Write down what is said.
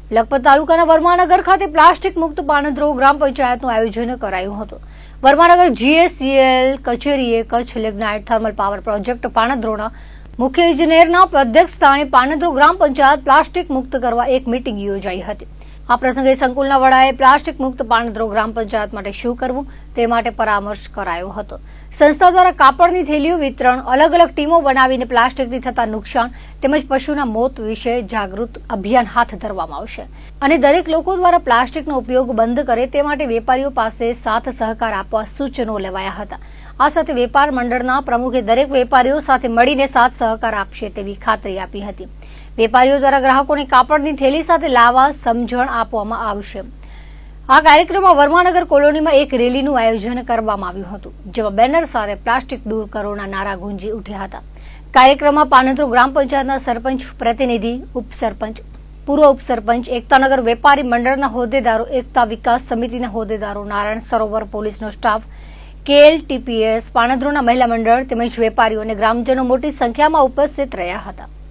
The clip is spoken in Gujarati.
લખપત તાલુકાના વર્માનગર ખાતે પ્લાસ્ટિક મુક્ત પાનદ્રો ગ્રામ પંચાયતનું આયોજન કરાયું હતું. વર્માનગર GSCL કચેરીએ Kutch lignite thermal power project પાનદ્રોના મુખ્ય ઇજનેરના અધ્યક્ષસ્થાને પાનદ્રો ગ્રામ પંચાયત પ્લાસ્ટિક મુક્ત કરવા એક મીટિંગ યોજાઈ હતી. આ પ્રસંગે સંકુલના વડાએ પ્લાસ્ટિક મુક્ત પાનદ્રો ગ્રામ પંચાયત માટે શું કરવું તે માટે પરામર્શ કરાયો હતો. સંસ્થા દ્વારા કાપડની થેલીઓ વિતરણ, અલગ અલગ ટીમો બનાવીને પ્લાસ્ટિકથી થતા નુકસાન તેમજ પશુના મોત વિશે જાગૃત અભિયાન હાથ ધરવામાં આવશે અને દરેક લોકો દ્વારા પ્લાસ્ટિકનો ઉપયોગ બંધ કરે તે માટે વેપારીઓ પાસે સાથ સહકાર આપવા સૂચનો લેવાયા હતા. આ સાથે વેપાર મંડળના પ્રમુખે દરેક વેપારીઓ સાથે મળીને સાથ સહકાર આપશે તેવી ખાતરી આપી હતી. વેપારીઓ દ્વારા ગ્રાહકોને કાપડની થેલી સાથે લાવવા સમજણ આપવામાં આવશે. આ કાર્યક્રમમાં વર્માનગર કોલોનીમાં એક રેલીનું આયોજન કરવામાં આવ્યું હતું, જેમાં બેનર સાથે પ્લાસ્ટિક દૂર કરોના નારા ગુંજી ઉઠ્યા હતા. કાર્યક્રમમાં પાનદ્રો ગ્રામ પંચાયતના સરપંચ પ્રતિનિધિ, ઉપસરપંચ, પૂર્વ ઉપસરપંચ, એકતાનગર વેપારી મંડળના હોદ્દેદારો, એકતા વિકાસ સમિતિના હોદ્દેદારો, નારાયણ સરોવર પોલીસનો સ્ટાફ, KLTPS, પાનદ્રોના મહિલા મંડળ તેમજ વેપારીઓ અને ગ્રામજનો મોટી સંખ્યામાં ઉપસ્થિત રહ્યા હતા.